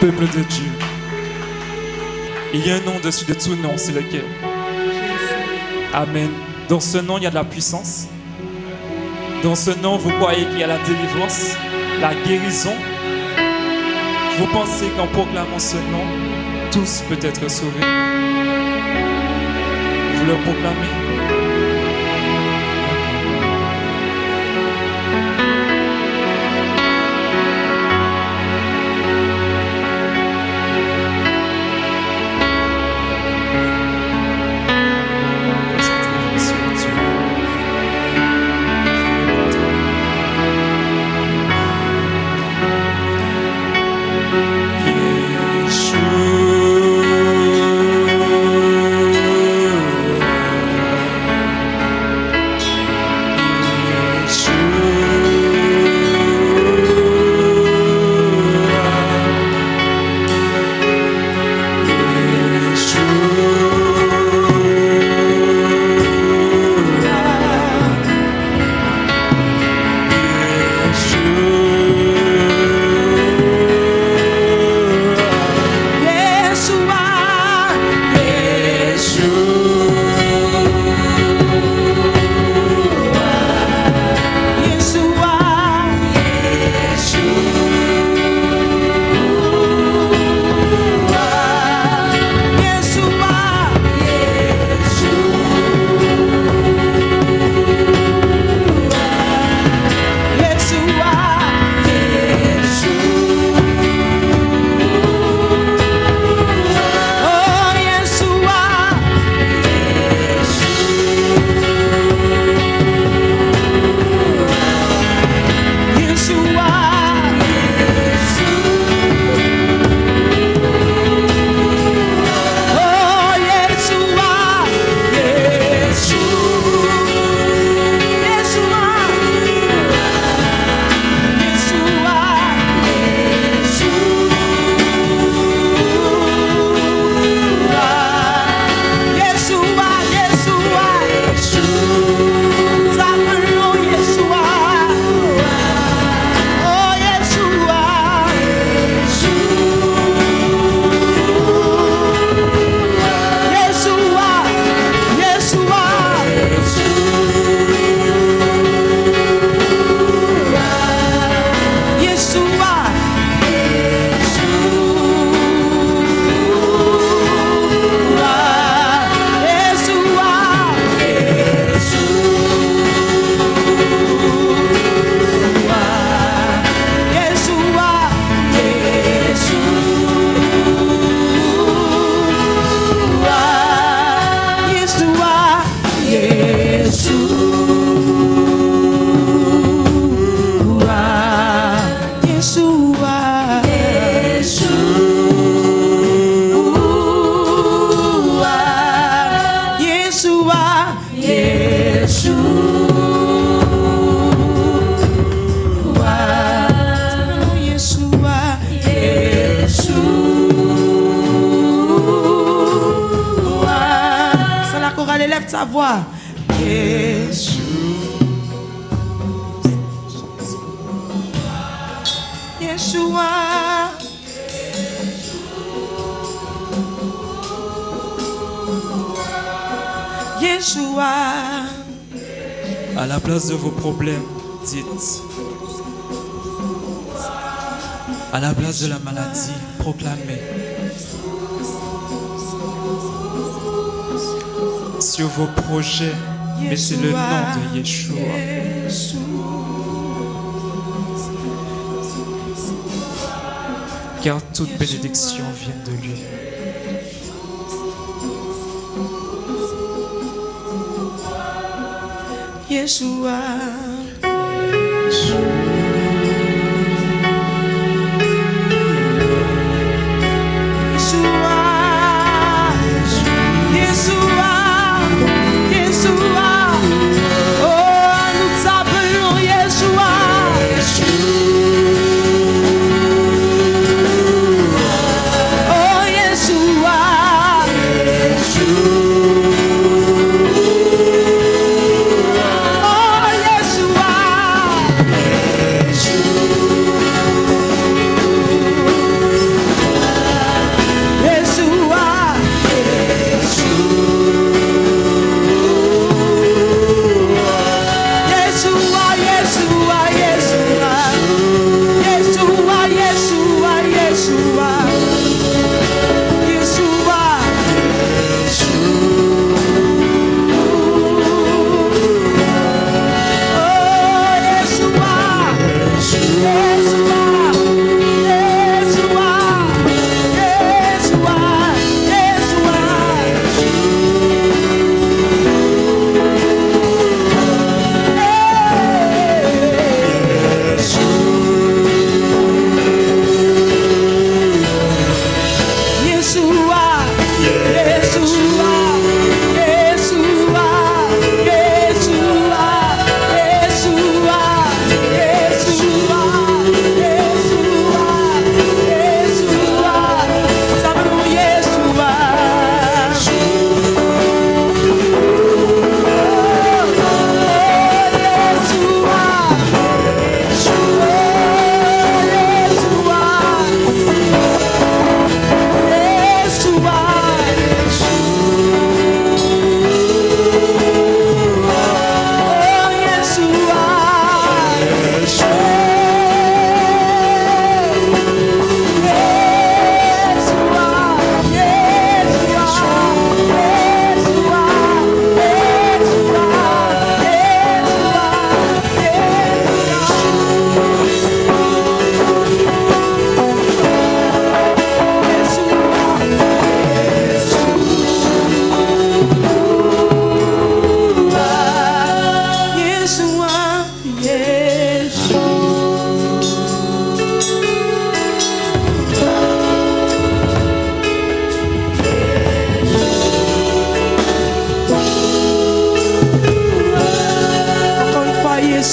Peuple de Dieu, il y a un nom au-dessus de tout nom, c'est lequel? Amen. Dans ce nom, il y a de la puissance. Dans ce nom, vous croyez qu'il y a la délivrance, la guérison. Vous pensez qu'en proclamant ce nom, tous peuvent être sauvés. Vous le proclamez. Élève ta voix. Jésus. Yeshua. Yeshua. À la place de vos problèmes, dites. À la place de la maladie, proclamez. Sur vos projets, mettez le nom de Yeshua. Car toute bénédiction vient de lui. Yeshua.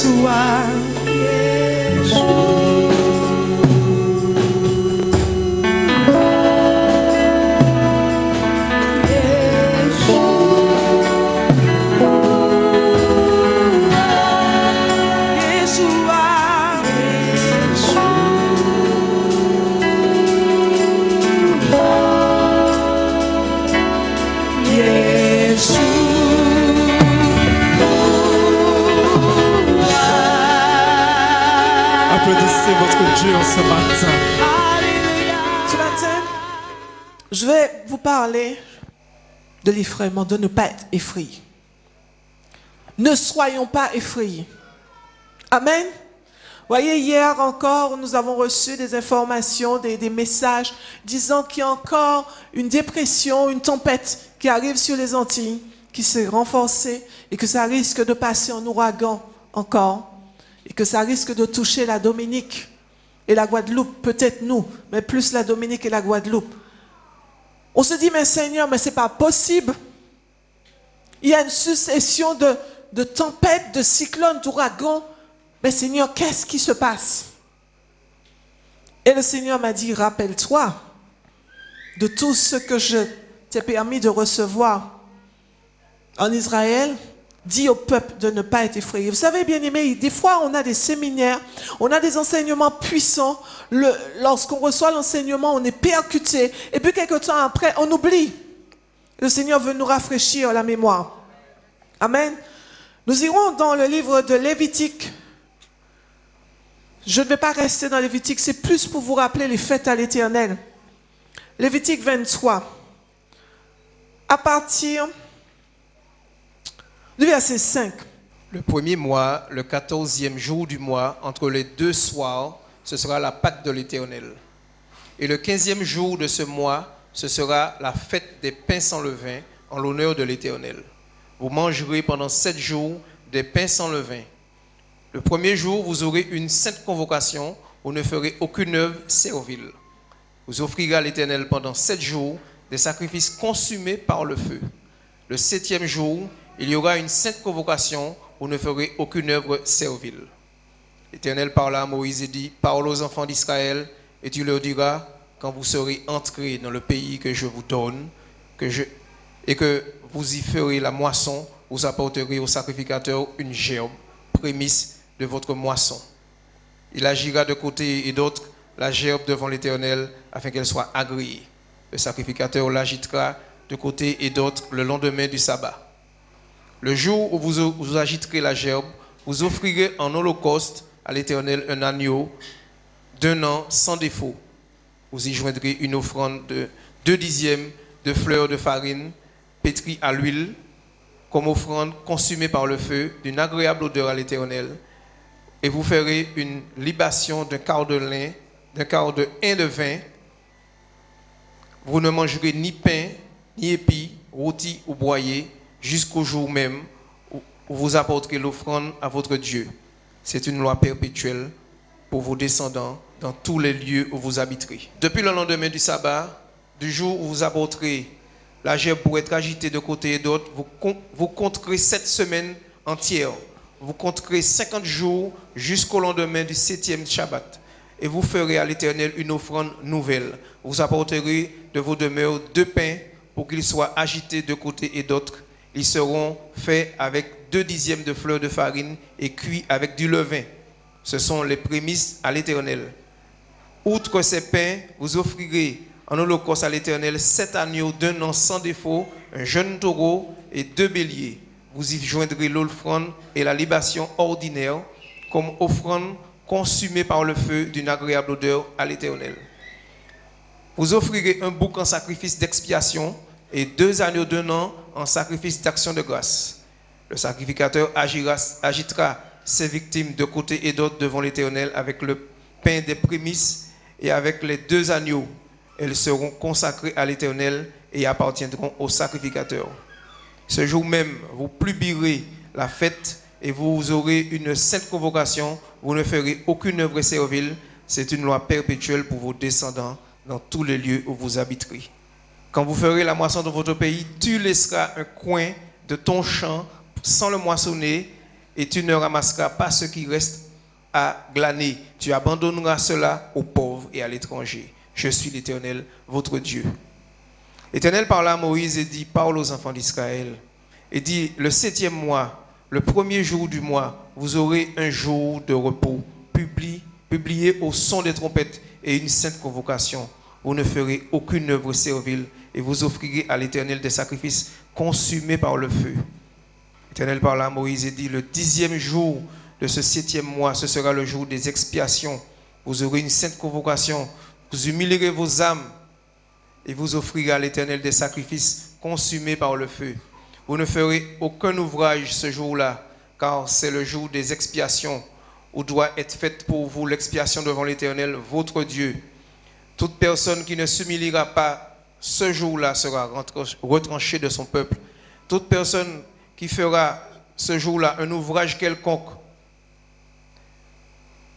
Yeshua, Applaudissez votre Dieu en ce matin. Ce matin, je vais vous parler de l'effrayement, de ne pas être effrayé. Ne soyons pas effrayés. Amen. Voyez, hier encore, nous avons reçu des informations, des messages disant qu'il y a encore une dépression, une tempête qui arrive sur les Antilles, qui s'est renforcée et que ça risque de passer en ouragan encore et que ça risque de toucher la Dominique et la Guadeloupe, peut-être nous, mais plus la Dominique et la Guadeloupe. On se dit, mais Seigneur, mais ce n'est pas possible. Il y a une succession de tempêtes, de cyclones, d'ouragans. Mais Seigneur, qu'est-ce qui se passe? Et le Seigneur m'a dit, rappelle-toi de tout ce que je t'ai permis de recevoir en Israël. Dis au peuple de ne pas être effrayé. Vous savez, bien-aimés, des fois, on a des séminaires, on a des enseignements puissants. Lorsqu'on reçoit l'enseignement, on est percuté. Et puis, quelque temps après, on oublie. Le Seigneur veut nous rafraîchir la mémoire. Amen. Nous irons dans le livre de Lévitique. Je ne vais pas rester dans Lévitique, c'est plus pour vous rappeler les fêtes à l'Éternel. Lévitique 23. À partir du verset 5. Le premier mois, le 14e jour du mois, entre les deux soirs, ce sera la Pâque de l'Éternel. Et le 15e jour de ce mois, ce sera la fête des pains sans levain, en l'honneur de l'Éternel. Vous mangerez pendant 7 jours des pains sans levain. Le premier jour, vous aurez une sainte convocation, vous ne ferez aucune œuvre servile. Vous offrirez à l'Éternel pendant 7 jours des sacrifices consumés par le feu. Le 7e jour, il y aura une sainte convocation, vous ne ferez aucune œuvre servile. L'Éternel parla à Moïse et dit, parle aux enfants d'Israël, et tu leur diras, quand vous serez entrés dans le pays que je vous donne, et que vous y ferez la moisson, vous apporterez au sacrificateur une gerbe, prémisse de votre moisson. Il agira de côté et d'autre la gerbe devant l'Éternel, afin qu'elle soit agréée. Le sacrificateur l'agitera de côté et d'autre le lendemain du sabbat. Le jour où vous agiterez la gerbe, vous offrirez en holocauste à l'Éternel un agneau d'1 an sans défaut. Vous y joindrez une offrande de 2 dixièmes de fleurs de farine pétrie à l'huile, comme offrande consumée par le feu, d'une agréable odeur à l'Éternel. Et vous ferez une libation d'un quart de lin, d'un quart de hin de vin. Vous ne mangerez ni pain, ni épis, rôti ou broyé, jusqu'au jour même où vous apporterez l'offrande à votre Dieu. C'est une loi perpétuelle pour vos descendants dans tous les lieux où vous habiterez. Depuis le lendemain du sabbat, du jour où vous apporterez la gerbe pour être agitée de côté et d'autre, vous compterez 7 semaines entières. Vous compterez 50 jours jusqu'au lendemain du 7e Shabbat. Et vous ferez à l'Éternel une offrande nouvelle. Vous apporterez de vos demeures 2 pains pour qu'ils soient agités de côté et d'autre. Ils seront faits avec 2 dixièmes de fleurs de farine et cuits avec du levain. Ce sont les prémices à l'Éternel. Outre ces pains, vous offrirez en holocauste à l'Éternel 7 agneaux d'1 an sans défaut, un jeune taureau et 2 béliers. Vous y joindrez l'offrande et la libation ordinaire comme offrande consumée par le feu d'une agréable odeur à l'Éternel. Vous offrirez un bouc en sacrifice d'expiation et 2 agneaux d'1 an en sacrifice d'action de grâce. Le sacrificateur agitera ses victimes de côté et d'autre devant l'Éternel avec le pain des prémices et avec les 2 agneaux. Elles seront consacrées à l'Éternel et appartiendront au sacrificateur. Ce jour même, vous publierez la fête et vous aurez une sainte convocation. Vous ne ferez aucune œuvre servile. C'est une loi perpétuelle pour vos descendants dans tous les lieux où vous habiterez. Quand vous ferez la moisson dans votre pays, tu laisseras un coin de ton champ sans le moissonner et tu ne ramasseras pas ce qui reste à glaner. Tu abandonneras cela aux pauvres et à l'étranger. Je suis l'Éternel, votre Dieu. L'Éternel parla à Moïse et dit, parle aux enfants d'Israël. Et dit, le 7e mois, le 1er jour du mois, vous aurez un jour de repos, publié au son des trompettes et une sainte convocation. Vous ne ferez aucune œuvre servile et vous offrirez à l'Éternel des sacrifices consumés par le feu. L'Éternel parla à Moïse et dit, le 10e jour de ce 7e mois, ce sera le jour des expiations. Vous aurez une sainte convocation, vous humilierez vos âmes et vous offrirez à l'Éternel des sacrifices consumés par le feu. Vous ne ferez aucun ouvrage ce jour-là, car c'est le jour des expiations, où doit être faite pour vous l'expiation devant l'Éternel, votre Dieu. Toute personne qui ne s'humiliera pas ce jour-là sera retranchée de son peuple. Toute personne qui fera ce jour-là un ouvrage quelconque,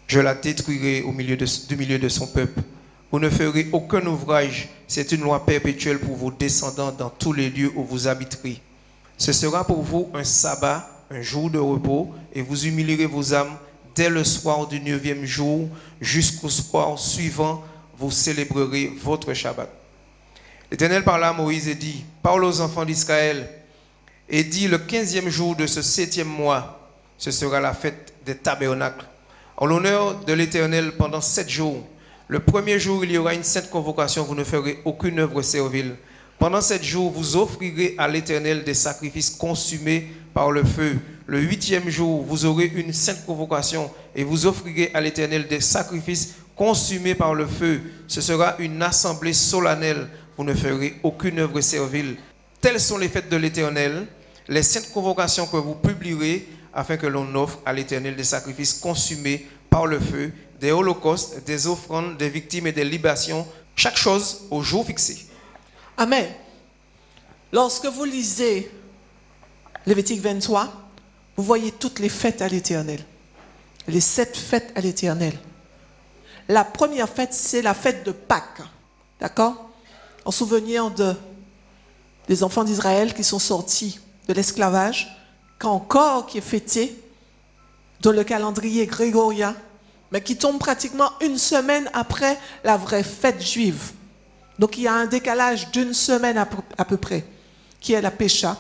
je la détruirai du milieu de son peuple. Vous ne ferez aucun ouvrage. C'est une loi perpétuelle pour vos descendants dans tous les lieux où vous habiterez. Ce sera pour vous un sabbat, un jour de repos, et vous humilierez vos âmes dès le soir du 9e jour jusqu'au soir suivant, vous célébrerez votre Shabbat. L'Éternel parla à Moïse et dit, parle aux enfants d'Israël, et dit, le 15e jour de ce 7e mois, ce sera la fête des tabernacles. En l'honneur de l'Éternel pendant 7 jours. Le 1er jour, il y aura une sainte convocation, vous ne ferez aucune œuvre servile. Pendant 7 jours, vous offrirez à l'Éternel des sacrifices consumés par le feu. Le 8e jour, vous aurez une sainte convocation et vous offrirez à l'Éternel des sacrifices consumés par le feu. Ce sera une assemblée solennelle. Vous ne ferez aucune œuvre servile. Telles sont les fêtes de l'Éternel, les saintes convocations que vous publierez afin que l'on offre à l'Éternel des sacrifices consumés par le feu, des holocaustes, des offrandes, des victimes et des libations, chaque chose au jour fixé. Amen. Lorsque vous lisez Lévitique 23, vous voyez toutes les fêtes à l'Éternel. Les 7 fêtes à l'Éternel. La première fête, c'est la fête de Pâques. D'accord? En souvenir des enfants d'Israël qui sont sortis de l'esclavage, qui est fêté dans le calendrier grégorien, mais qui tombe pratiquement une semaine après la vraie fête juive. Donc il y a un décalage d'une semaine à peu près, qui est la Pécha.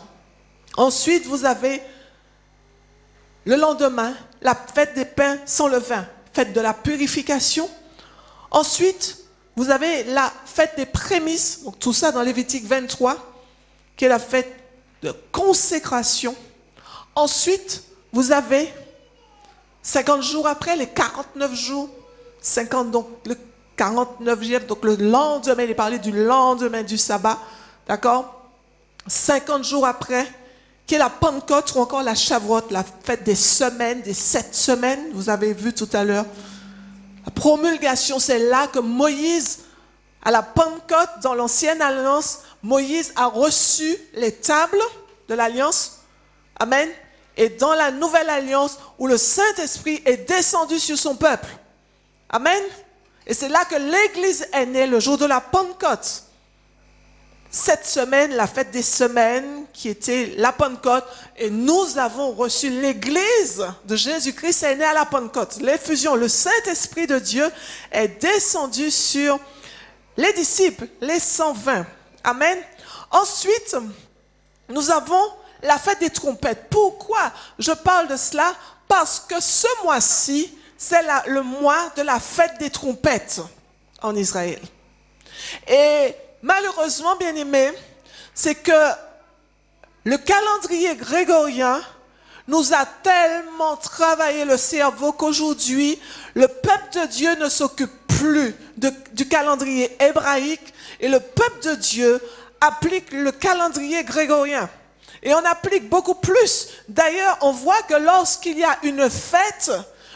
Ensuite, vous avez le lendemain, la fête des pains sans levain, fête de la purification. Ensuite, vous avez la fête des prémices, donc tout ça dans Lévitique 23, qui est la fête de consécration. Ensuite, vous avez 50 jours après, les 49 jours, 50 donc le 49e, donc le lendemain, il est parlé du lendemain du sabbat, d'accord? 50 jours après, qui est la Pentecôte ou encore la Shavuot, la fête des semaines, des 7 semaines, vous avez vu tout à l'heure. La promulgation, c'est là que Moïse, à la Pentecôte, dans l'ancienne alliance, Moïse a reçu les tables de l'alliance. Amen. Et dans la nouvelle alliance, où le Saint-Esprit est descendu sur son peuple. Amen. Et c'est là que l'Église est née, le jour de la Pentecôte. Cette semaine, la fête des semaines, qui était la Pentecôte, et nous avons reçu l'Église de Jésus-Christ, est née à la Pentecôte. L'effusion, le Saint-Esprit de Dieu est descendu sur les disciples, les 120. Amen. Ensuite, nous avons la fête des trompettes. Pourquoi je parle de cela? Parce que ce mois-ci, c'est le mois de la fête des trompettes en Israël. Et malheureusement, bien-aimés, c'est que le calendrier grégorien nous a tellement travaillé le cerveau qu'aujourd'hui, le peuple de Dieu ne s'occupe plus du calendrier hébraïque et le peuple de Dieu applique le calendrier grégorien. Et on applique beaucoup plus. D'ailleurs, on voit que lorsqu'il y a une fête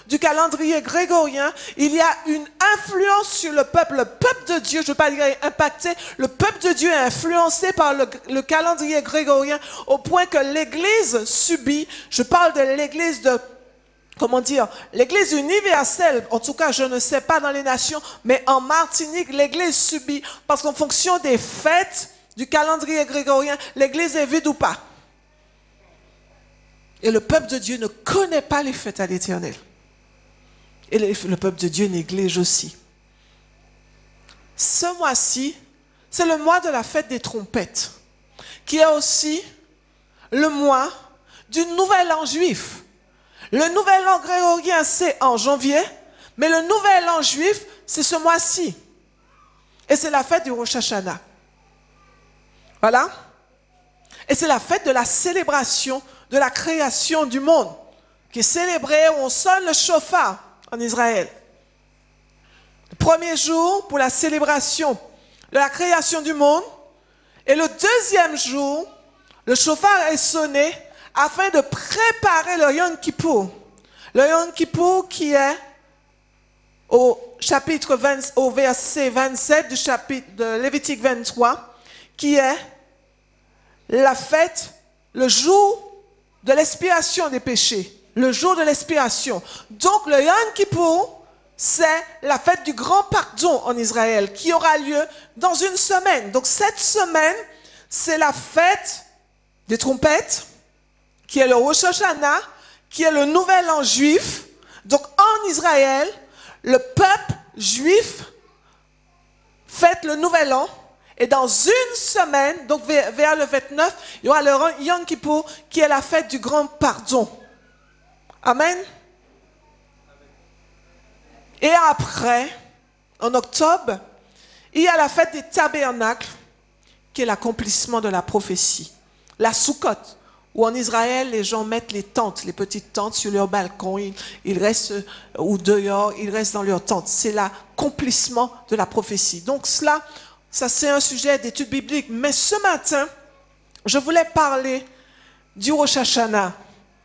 du calendrier grégorien, il y a une influence sur le peuple. Le peuple de Dieu, je ne veux pas dire impacté, le peuple de Dieu est influencé par le calendrier grégorien au point que l'Église subit, je parle de l'Église l'Église universelle, en tout cas je ne sais pas dans les nations, mais en Martinique, l'Église subit, parce qu'en fonction des fêtes du calendrier grégorien, l'Église est vide ou pas. Et le peuple de Dieu ne connaît pas les fêtes à l'Éternel. Et le peuple de Dieu néglige aussi. Ce mois-ci, c'est le mois de la fête des trompettes, qui est aussi le mois du nouvel an juif. Le nouvel an grégorien, c'est en janvier, mais le nouvel an juif, c'est ce mois-ci. Et c'est la fête du Rosh Hashanah. Voilà. Et c'est la fête de la célébration de la création du monde, qui est célébrée où on sonne le shofar en Israël. Le premier jour pour la célébration de la création du monde. Et le deuxième jour, le shofar est sonné afin de préparer le Yom Kippour. Le Yom Kippour qui est au verset 27 du chapitre de Lévitique 23, qui est la fête, le jour de l'expiation des péchés. Le jour de l'expiation. Donc le Yom Kippour, c'est la fête du grand pardon en Israël qui aura lieu dans une semaine. Donc cette semaine, c'est la fête des trompettes, qui est le Rosh Hashanah, qui est le nouvel an juif. Donc en Israël, le peuple juif fête le nouvel an. Et dans une semaine, donc vers le 29, il y aura le Yom Kippour, qui est la fête du grand pardon. Amen. Et après, en octobre, il y a la fête des tabernacles, qui est l'accomplissement de la prophétie. La Soukhot, où en Israël, les gens mettent les tentes, les petites tentes sur leur balcon, ils restent, ou dehors, ils restent dans leurs tentes. C'est l'accomplissement de la prophétie. Donc ça c'est un sujet d'étude biblique. Mais ce matin, je voulais parler du Rosh Hashanah,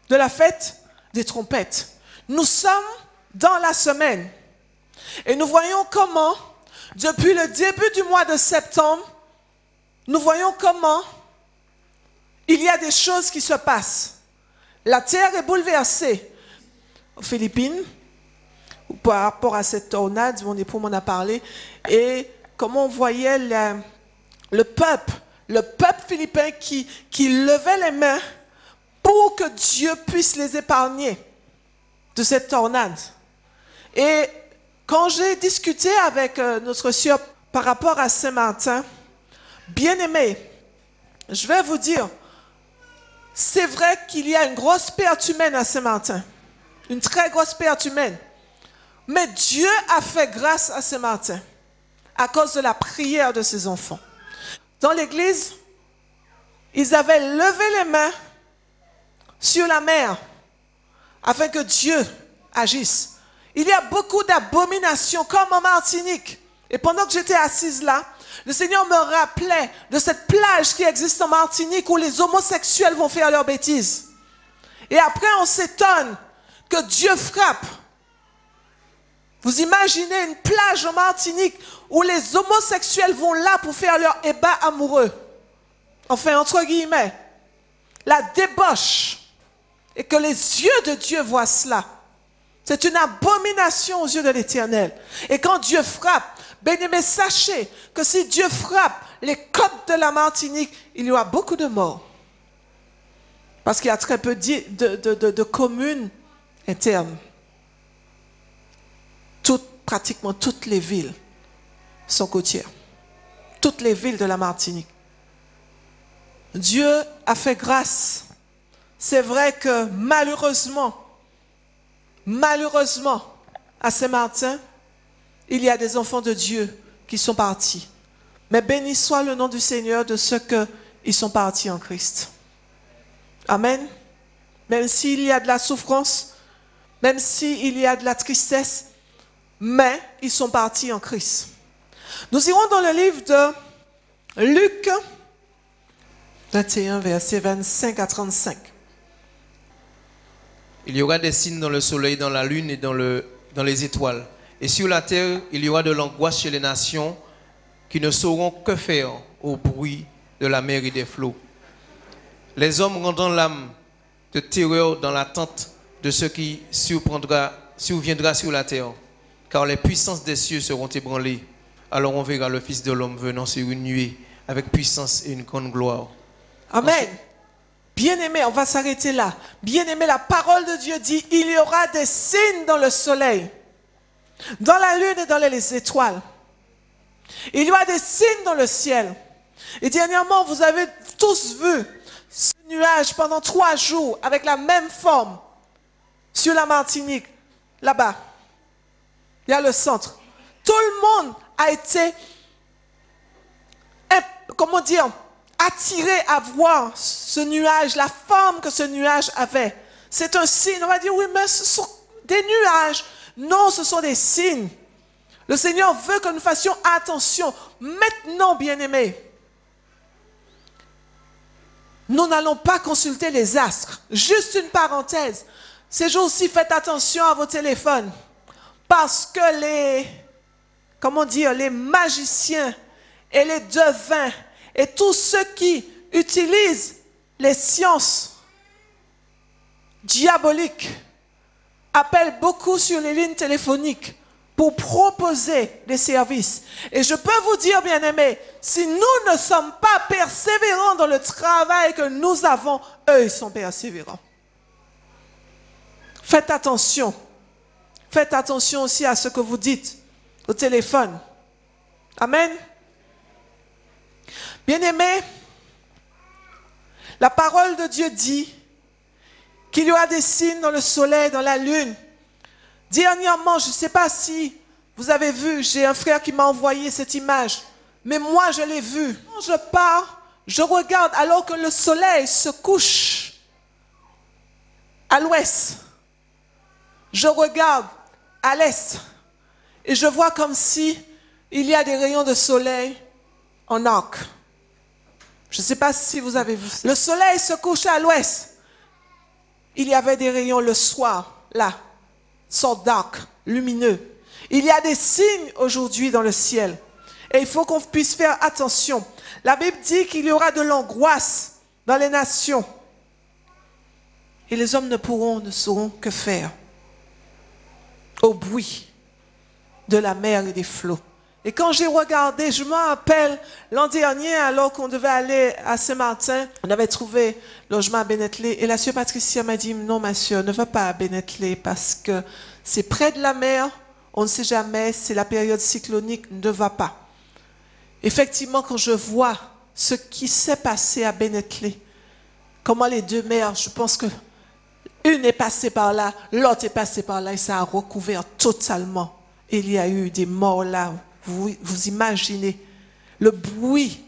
de la fête des trompettes. Nous sommes dans la semaine. Et nous voyons comment, depuis le début du mois de septembre, nous voyons comment il y a des choses qui se passent. La terre est bouleversée. Aux Philippines, par rapport à cette tornade, mon époux m'en a parlé, et comment on voyait le peuple philippin qui levait les mains pour que Dieu puisse les épargner de cette tornade. Et quand j'ai discuté avec notre sœur par rapport à Saint-Martin, bien-aimé, je vais vous dire, c'est vrai qu'il y a une grosse perte humaine à Saint-Martin, une très grosse perte humaine. Mais Dieu a fait grâce à Saint-Martin à cause de la prière de ses enfants. Dans l'église, ils avaient levé les mains sur la mer afin que Dieu agisse. Il y a beaucoup d'abominations comme en Martinique. Et pendant que j'étais assise là, le Seigneur me rappelait de cette plage qui existe en Martinique où les homosexuels vont faire leurs bêtises. Et après, on s'étonne que Dieu frappe. Vous imaginez une plage en Martinique où les homosexuels vont là pour faire leur ébat amoureux. Enfin, entre guillemets, la débauche. Et que les yeux de Dieu voient cela. C'est une abomination aux yeux de l'Éternel. Et quand Dieu frappe, bien-aimés, sachez que si Dieu frappe les côtes de la Martinique, il y aura beaucoup de morts. Parce qu'il y a très peu de communes internes. Pratiquement toutes les villes sont côtières. Toutes les villes de la Martinique. Dieu a fait grâce. C'est vrai que malheureusement, à Saint-Martin, il y a des enfants de Dieu qui sont partis. Mais béni soit le nom du Seigneur de ceux qui sont partis en Christ. Amen. Même s'il y a de la souffrance, même s'il y a de la tristesse, mais ils sont partis en Christ. Nous irons dans le livre de Luc 21, versets 25 à 35. Il y aura des signes dans le soleil, dans la lune et dans les étoiles. Et sur la terre, il y aura de l'angoisse chez les nations qui ne sauront que faire au bruit de la mer et des flots. Les hommes rendant l'âme de terreur dans l'attente de ce qui surviendra sur la terre. Car les puissances des cieux seront ébranlées. Alors on verra le Fils de l'homme venant sur une nuée avec puissance et une grande gloire. Amen. Bien-aimé, on va s'arrêter là. Bien-aimé, la parole de Dieu dit, il y aura des signes dans le soleil, dans la lune et dans les étoiles. Il y aura des signes dans le ciel. Et dernièrement, vous avez tous vu ce nuage pendant 3 jours avec la même forme sur la Martinique, là-bas. Il y a le centre. Tout le monde a été, comment dire, attiré à voir ce nuage, la forme que ce nuage avait. C'est un signe. On va dire, oui, mais ce sont des nuages. Non, ce sont des signes. Le Seigneur veut que nous fassions attention. Maintenant, bien-aimés, nous n'allons pas consulter les astres. Juste une parenthèse. Ces jours-ci, faites attention à vos téléphones. Parce que les magiciens et les devins et tous ceux qui utilisent les sciences diaboliques appellent beaucoup sur les lignes téléphoniques pour proposer des services. Et je peux vous dire, bien-aimés, si nous ne sommes pas persévérants dans le travail que nous avons, eux, ils sont persévérants. Faites attention. Faites attention aussi à ce que vous dites au téléphone. Amen. Bien-aimés, la parole de Dieu dit qu'il y aura des signes dans le soleil, dans la lune. Dernièrement, je ne sais pas si vous avez vu, j'ai un frère qui m'a envoyé cette image, mais moi je l'ai vue. Quand je pars, je regarde alors que le soleil se couche à l'ouest. Je regarde à l'est et je vois comme si il y a des rayons de soleil en arc. Je ne sais pas si vous avez vu ça. Le soleil se couche à l'ouest. Il y avait des rayons le soir, là, sorte d'arc, lumineux. Il y a des signes aujourd'hui dans le ciel. Et il faut qu'on puisse faire attention. La Bible dit qu'il y aura de l'angoisse dans les nations. Et les hommes ne sauront que faire au bruit de la mer et des flots. Et quand j'ai regardé, je me rappelle l'an dernier, alors qu'on devait aller à Saint-Martin, on avait trouvé logement à Bennetley. Et la sœur Patricia m'a dit, non ma sœur, ne va pas à Bennetley parce que c'est près de la mer, on ne sait jamais, c'est la période cyclonique, ne va pas. Effectivement, quand je vois ce qui s'est passé à Bennetley, comment les deux mers, je pense que une est passée par là, l'autre est passée par là et ça a recouvert totalement. Il y a eu des morts là. Vous imaginez le bruit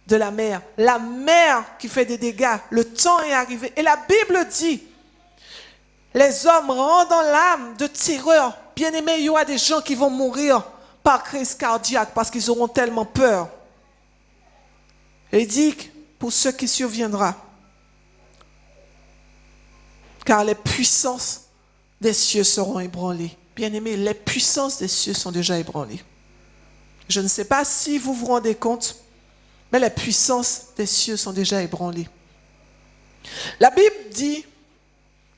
de la mer qui fait des dégâts. Le temps est arrivé. Et la Bible dit, les hommes rendant l'âme de terreur. Bien aimé, il y aura des gens qui vont mourir par crise cardiaque parce qu'ils auront tellement peur. Et il dit, pour ce qui surviendra, car les puissances des cieux seront ébranlées. Bien aimé, les puissances des cieux sont déjà ébranlées. Je ne sais pas si vous vous rendez compte, mais les puissances des cieux sont déjà ébranlées. La Bible dit,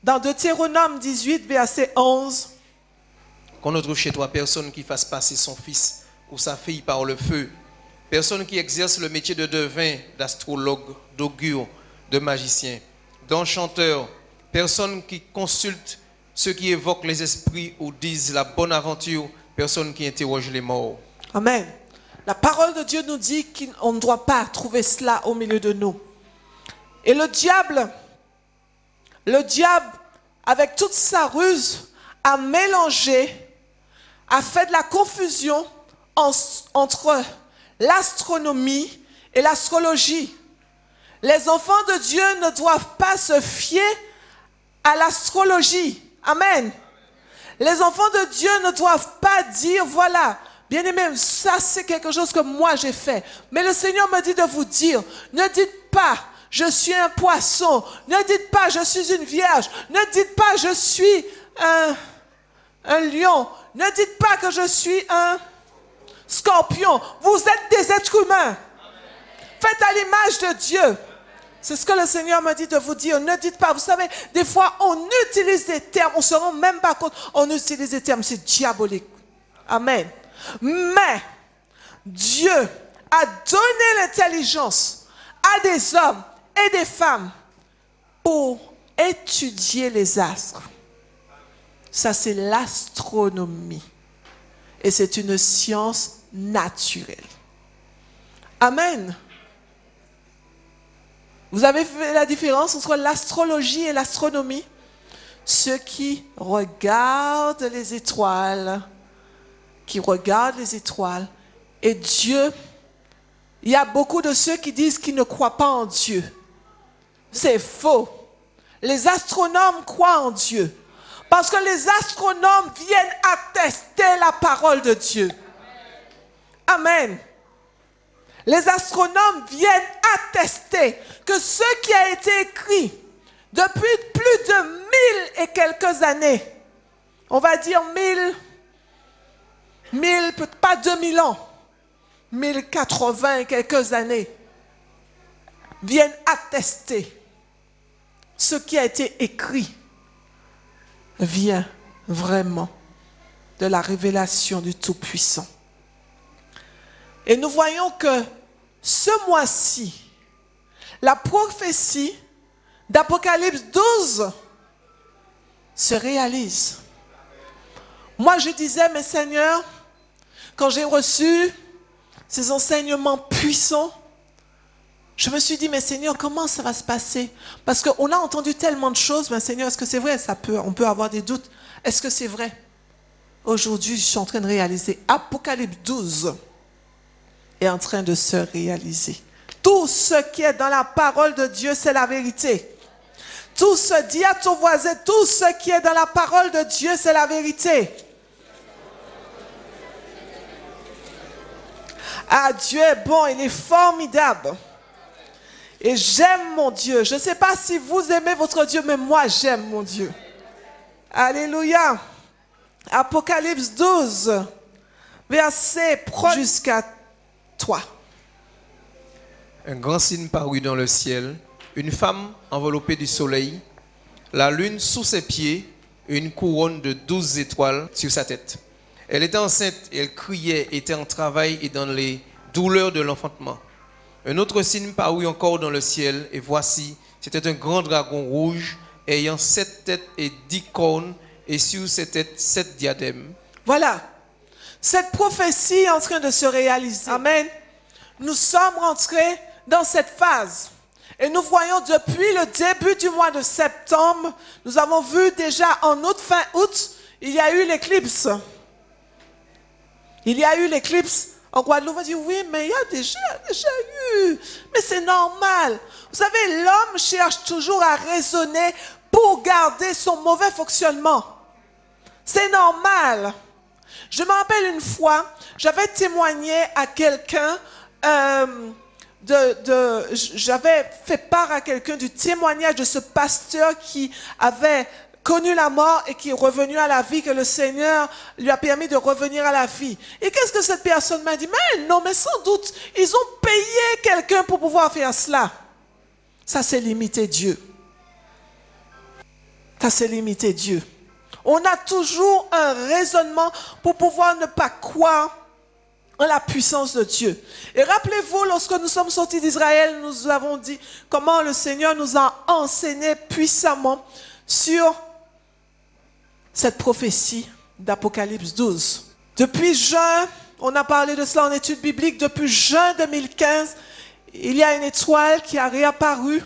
dans Deutéronome 18, verset 11, qu'on ne trouve chez toi personne qui fasse passer son fils ou sa fille par le feu, personne qui exerce le métier de devin, d'astrologue, d'augure, de magicien, d'enchanteur, personne qui consulte ceux qui évoquent les esprits ou disent la bonne aventure, personne qui interroge les morts. Amen. La parole de Dieu nous dit qu'on ne doit pas trouver cela au milieu de nous. Et le diable, avec toute sa ruse, a mélangé, a fait de la confusion entre l'astronomie et l'astrologie. Les enfants de Dieu ne doivent pas se fier à l'astrologie. Amen. Les enfants de Dieu ne doivent pas dire, voilà, bien aimé, ça c'est quelque chose que moi j'ai fait. Mais le Seigneur me dit de vous dire, ne dites pas, je suis un poisson. Ne dites pas, je suis une vierge. Ne dites pas, je suis un lion. Ne dites pas que je suis un scorpion. Vous êtes des êtres humains. Faites à l'image de Dieu. C'est ce que le Seigneur me dit de vous dire. Ne dites pas, vous savez, des fois on utilise des termes, on ne se rend même pas compte, on utilise des termes, c'est diabolique. Amen. Mais Dieu a donné l'intelligence à des hommes et des femmes pour étudier les astres. Ça, c'est l'astronomie. Et c'est une science naturelle. Amen. Vous avez fait la différence entre l'astrologie et l'astronomie? Ceux qui regardent les étoiles, et Dieu, il y a beaucoup de ceux qui disent qu'ils ne croient pas en Dieu. C'est faux. Les astronomes croient en Dieu. Parce que les astronomes viennent attester la parole de Dieu. Amen. Les astronomes viennent attester que ce qui a été écrit depuis plus de 1000 et quelques années, on va dire 1000, peut-être pas 2000 ans, 1080 et quelques années, viennent attester ce qui a été écrit vient vraiment de la révélation du Tout-Puissant. Et nous voyons que ce mois-ci, la prophétie d'Apocalypse 12 se réalise. Moi, je disais, mais Seigneur, quand j'ai reçu ces enseignements puissants, je me suis dit, mais Seigneur, comment ça va se passer? Parce qu'on a entendu tellement de choses, mais Seigneur, est-ce que c'est vrai? On peut avoir des doutes. Est-ce que c'est vrai? Aujourd'hui, je suis en train de réaliser. Apocalypse 12 est en train de se réaliser. Tout ce qui est dans la parole de Dieu, c'est la vérité. Tout ce, dis à ton voisin, tout ce qui est dans la parole de Dieu, c'est la vérité. Ah, Dieu est bon, il est formidable. Et j'aime mon Dieu. Je ne sais pas si vous aimez votre Dieu, mais moi j'aime mon Dieu. Alléluia. Apocalypse 12, verset jusqu'à 3. Un grand signe parut dans le ciel, une femme enveloppée du soleil, la lune sous ses pieds et une couronne de 12 étoiles sur sa tête. Elle était enceinte et elle criait, était en travail et dans les douleurs de l'enfantement. Un autre signe parut encore dans le ciel, et voici, c'était un grand dragon rouge, ayant 7 têtes et 10 cornes, et sur ses têtes 7 diadèmes. Voilà, cette prophétie est en train de se réaliser. Amen. Nous sommes rentrés dans cette phase. Et nous voyons depuis le début du mois de septembre, nous avons vu déjà en août, fin août, il y a eu l'éclipse. Il y a eu l'éclipse. En Guadeloupe, on va dire, oui, mais il y a déjà eu. Mais c'est normal. Vous savez, l'homme cherche toujours à raisonner pour garder son mauvais fonctionnement. C'est normal. Je me rappelle une fois, j'avais témoigné à quelqu'un, j'avais fait part à quelqu'un du témoignage de ce pasteur qui avait connu la mort et qui est revenu à la vie, que le Seigneur lui a permis de revenir à la vie. Et qu'est-ce que cette personne m'a dit? Mais non, mais sans doute, ils ont payé quelqu'un pour pouvoir faire cela. Ça, c'est limiter Dieu. Ça, c'est limiter Dieu. On a toujours un raisonnement pour pouvoir ne pas croire en la puissance de Dieu. Et rappelez-vous, lorsque nous sommes sortis d'Israël, nous avons dit comment le Seigneur nous a enseigné puissamment sur cette prophétie d'Apocalypse 12. Depuis juin, on a parlé de cela en études bibliques, depuis juin 2015, il y a une étoile qui a réapparu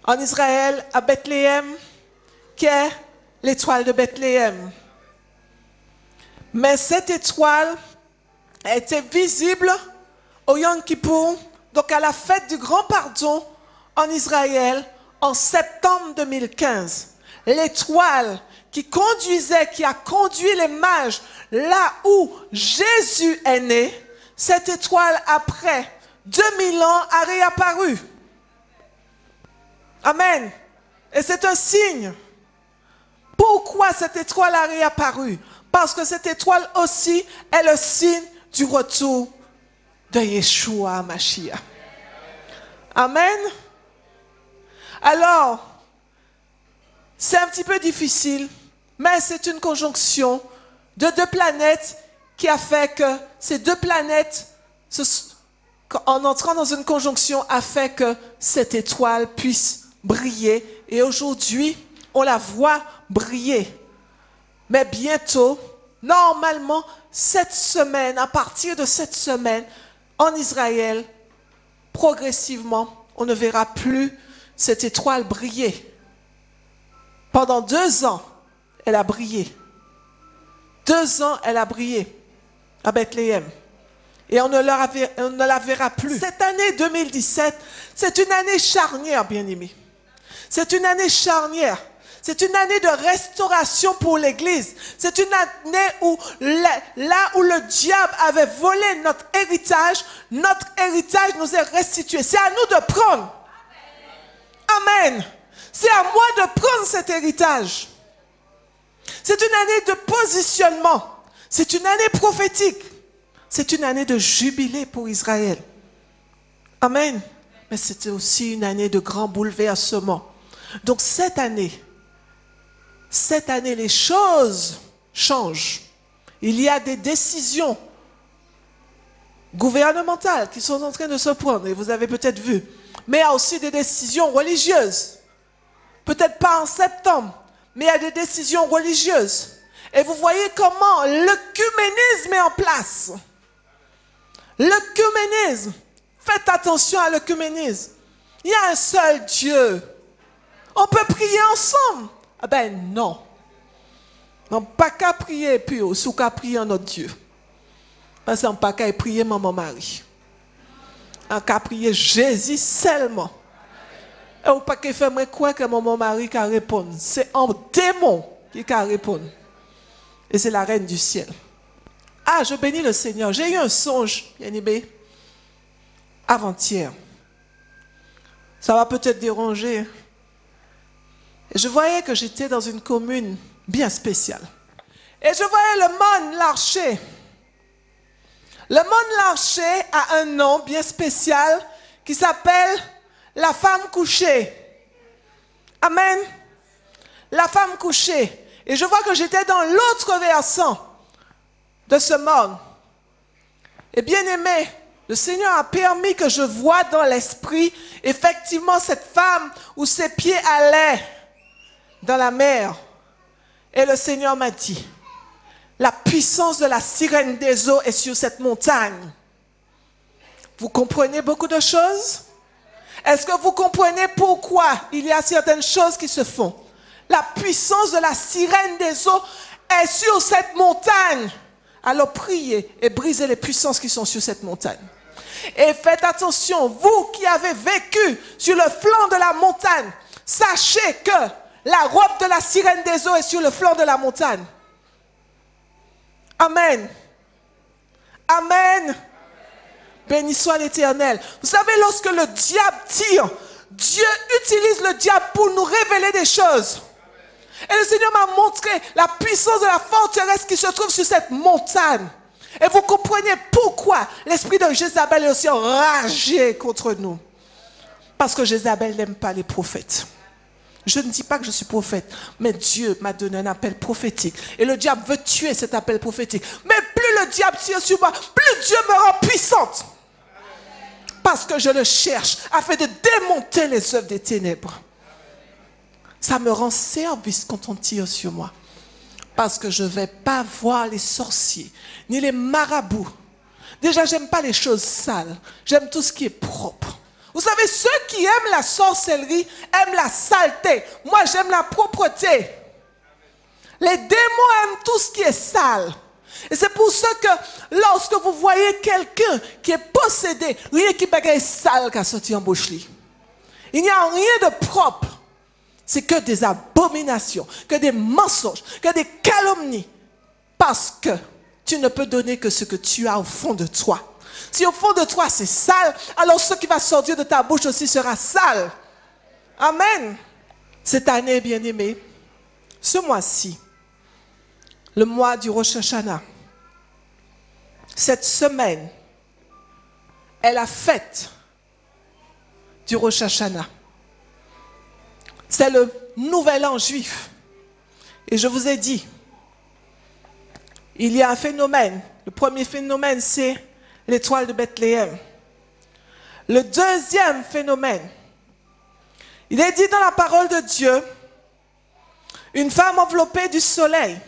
en Israël, à Bethléem, qui est l'étoile de Bethléem. Mais cette étoile était visible au Yom Kippour, donc à la fête du Grand Pardon en Israël, en septembre 2015. L'étoile qui a conduit les mages là où Jésus est né, cette étoile après 2000 ans a réapparu. Amen. Et c'est un signe. Pourquoi cette étoile a réapparu? Parce que cette étoile aussi est le signe du retour de Yeshua Mashiach. Amen. Alors, c'est un petit peu difficile, mais c'est une conjonction de deux planètes qui a fait que ces deux planètes, en entrant dans une conjonction, a fait que cette étoile puisse briller et aujourd'hui, on la voit briller. Mais bientôt, normalement, cette semaine, à partir de cette semaine, en Israël, progressivement, on ne verra plus cette étoile briller. Pendant 2 ans, elle a brillé. 2 ans, elle a brillé à Bethléem. Et on ne la verra plus. Cette année 2017, c'est une année charnière, bien-aimés. C'est une année charnière. C'est une année de restauration pour l'Église. C'est une année où, là où le diable avait volé notre héritage nous est restitué. C'est à nous de prendre. Amen. C'est à moi de prendre cet héritage. C'est une année de positionnement. C'est une année prophétique. C'est une année de jubilé pour Israël. Amen. Mais c'était aussi une année de grand bouleversement. Donc cette année, les choses changent. Il y a des décisions gouvernementales qui sont en train de se prendre, et vous avez peut-être vu. Mais il y a aussi des décisions religieuses. Peut-être pas en septembre, mais il y a des décisions religieuses. Et vous voyez comment l'œcuménisme est en place. L'œcuménisme. Faites attention à l'œcuménisme. Il y a un seul Dieu. On peut prier ensemble. Ah ben non. Non, pas qu'à prier puis aussi qu'à prier en notre Dieu. Parce qu'on pas qu'à prier maman Marie. On qu'à prier Jésus seulement. Et on pas qu'à faire quoi que maman Marie qu'à répondre. C'est un démon qui qu'à répondre. Et c'est la reine du ciel. Ah, je bénis le Seigneur. J'ai eu un songe, bien-aimé, avant-hier. Ça va peut-être déranger. Et je voyais que j'étais dans une commune bien spéciale. Et je voyais le Mon Larcher. Le Mon Larcher a un nom bien spécial qui s'appelle la femme couchée. Amen. La femme couchée. Et je vois que j'étais dans l'autre versant de ce monde. Et bien aimé, le Seigneur a permis que je voie dans l'esprit effectivement cette femme où ses pieds allaient dans la mer. Et le Seigneur m'a dit, la puissance de la sirène des eaux est sur cette montagne. Vous comprenez beaucoup de choses? Est-ce que vous comprenez pourquoi il y a certaines choses qui se font? La puissance de la sirène des eaux est sur cette montagne. Alors priez et brisez les puissances qui sont sur cette montagne. Et faites attention, vous qui avez vécu sur le flanc de la montagne, sachez que la robe de la sirène des eaux est sur le flanc de la montagne. Amen. Amen. Béni soit l'Éternel. Vous savez, lorsque le diable tire, Dieu utilise le diable pour nous révéler des choses. Et le Seigneur m'a montré la puissance de la forteresse qui se trouve sur cette montagne. Et vous comprenez pourquoi l'esprit de Jézabel est aussi enragé contre nous. Parce que Jézabel n'aime pas les prophètes. Je ne dis pas que je suis prophète, mais Dieu m'a donné un appel prophétique. Et le diable veut tuer cet appel prophétique. Mais plus le diable tire sur moi, plus Dieu me rend puissante. Parce que je le cherche afin de démonter les œuvres des ténèbres. Ça me rend service quand on tire sur moi. Parce que je ne vais pas voir les sorciers, ni les marabouts. Déjà, je n'aime pas les choses sales. J'aime tout ce qui est propre. Vous savez, ceux qui aiment la sorcellerie aiment la saleté. Moi, j'aime la propreté. Les démons aiment tout ce qui est sale. Et c'est pour ça que lorsque vous voyez quelqu'un qui est possédé, rien qui est sale qui a sorti en bouche. Il n'y a rien de propre. C'est que des abominations, que des mensonges, que des calomnies. Parce que tu ne peux donner que ce que tu as au fond de toi. Si au fond de toi c'est sale, alors ce qui va sortir de ta bouche aussi sera sale. Amen. Cette année, bien-aimée, ce mois-ci, le mois du Rosh Hashanah, cette semaine est la fête du Rosh Hashanah. C'est le nouvel an juif. Et je vous ai dit, il y a un phénomène. Le premier phénomène, c'est l'étoile de Bethléem. Le deuxième phénomène, Il est dit dans la parole de Dieu, une femme enveloppée du soleil,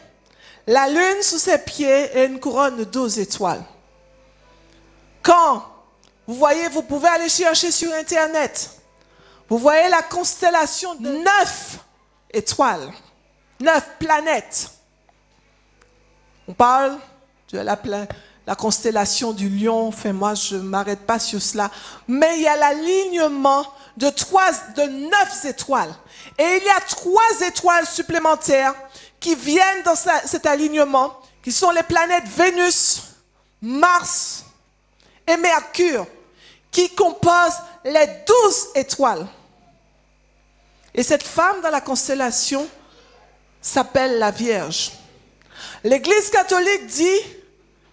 la lune sous ses pieds et une couronne de 12 étoiles. Quand vous voyez, vous pouvez aller chercher sur Internet, vous voyez la constellation de 9 étoiles, 9 planètes. On parle de la constellation du lion, enfin moi je ne m'arrête pas sur cela, mais il y a l'alignement de 9 étoiles. Et il y a 3 étoiles supplémentaires qui viennent dans cet alignement, qui sont les planètes Vénus, Mars et Mercure, qui composent les 12 étoiles. Et cette femme dans la constellation s'appelle la Vierge. L'Église catholique dit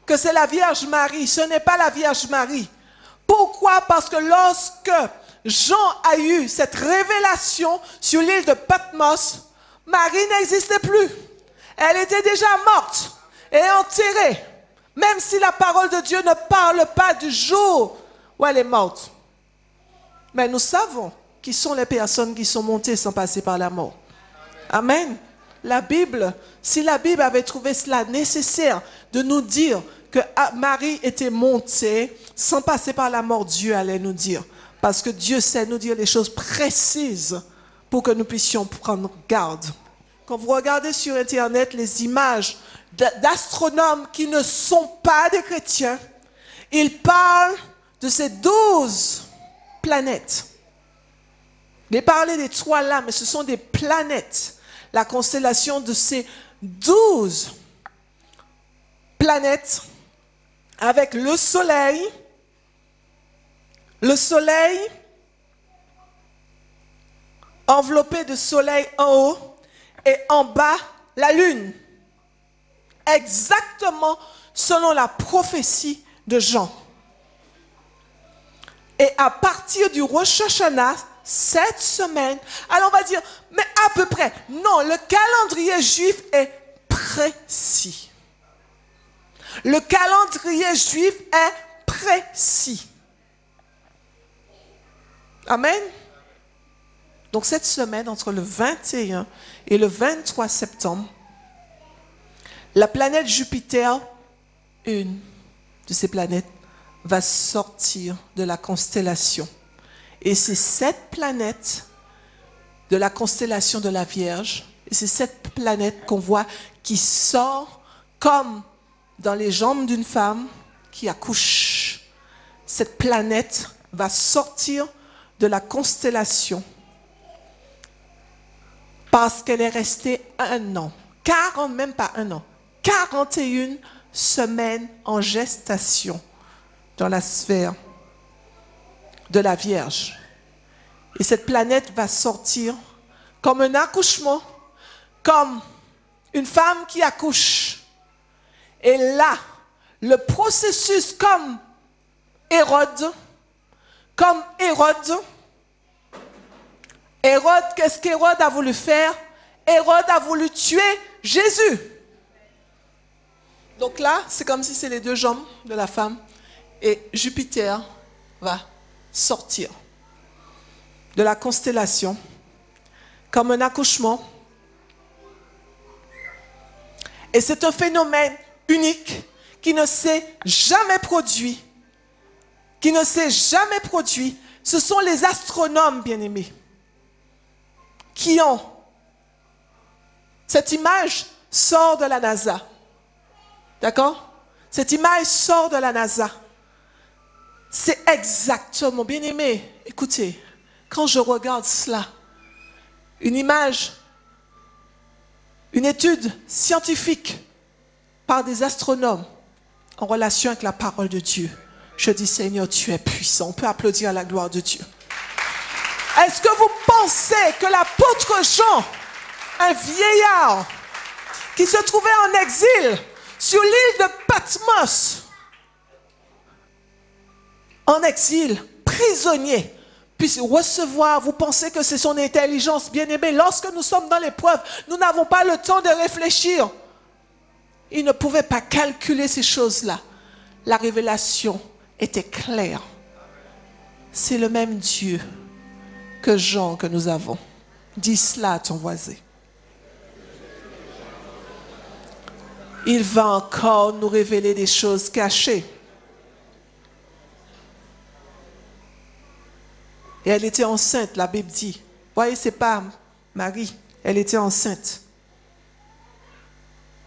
que c'est la Vierge Marie. Ce n'est pas la Vierge Marie. Pourquoi? Parce que lorsque Jean a eu cette révélation sur l'île de Patmos, Marie n'existait plus. Elle était déjà morte et enterrée. Même si la parole de Dieu ne parle pas du jour où elle est morte. Mais nous savons qui sont les personnes qui sont montées sans passer par la mort. Amen. La Bible, si la Bible avait trouvé cela nécessaire de nous dire que Marie était montée sans passer par la mort, Dieu allait nous dire. Parce que Dieu sait nous dire les choses précises pour que nous puissions prendre garde. Quand vous regardez sur Internet les images d'astronomes qui ne sont pas des chrétiens, ils parlent de ces 12 planètes. Ils parlent d'étoiles là, mais ce sont des planètes. La constellation de ces 12 planètes avec le soleil enveloppé de soleil en haut et en bas la lune. Exactement selon la prophétie de Jean. Et à partir du Rosh Hashanah, cette semaine, alors on va dire, mais à peu près, non, le calendrier juif est précis. Le calendrier juif est précis. Amen. Donc cette semaine, entre le 21 et le 23 septembre, la planète Jupiter, une de ces planètes, va sortir de la constellation. Et c'est cette planète de la constellation de la Vierge, et c'est cette planète qu'on voit qui sort comme dans les jambes d'une femme qui accouche. Cette planète va sortir de la constellation parce qu'elle est restée 1 an, même pas 1 an, 41 semaines en gestation dans la sphère de la Vierge. Et cette planète va sortir comme un accouchement, comme une femme qui accouche. Et là, le processus comme Hérode, qu'est-ce qu'Hérode a voulu faire? Hérode a voulu tuer Jésus. Donc là, c'est comme si c'est les 2 jambes de la femme. Et Jupiter va sortir de la constellation comme un accouchement. Et c'est un phénomène unique qui ne s'est jamais produit. Ce sont les astronomes, bien-aimés, qui ont. Cette image sort de la NASA. D'accord? Cette image sort de la NASA. C'est exactement, bien-aimé, écoutez, quand je regarde cela, une image, une étude scientifique par des astronomes en relation avec la parole de Dieu, je dis, Seigneur, tu es puissant. On peut applaudir à la gloire de Dieu. Est-ce que vous pensez que l'apôtre Jean, un vieillard qui se trouvait en exil sur l'île de Patmos, en exil, prisonnier, puisse recevoir, vous pensez que c'est son intelligence, bien-aimé, lorsque nous sommes dans l'épreuve, nous n'avons pas le temps de réfléchir. Il ne pouvait pas calculer ces choses-là. La révélation était claire. C'est le même Dieu que Jean que nous avons. Dis cela à ton voisin. Il va encore nous révéler des choses cachées. Et elle était enceinte, la Bible dit. Vous voyez, ce n'est pas Marie, elle était enceinte.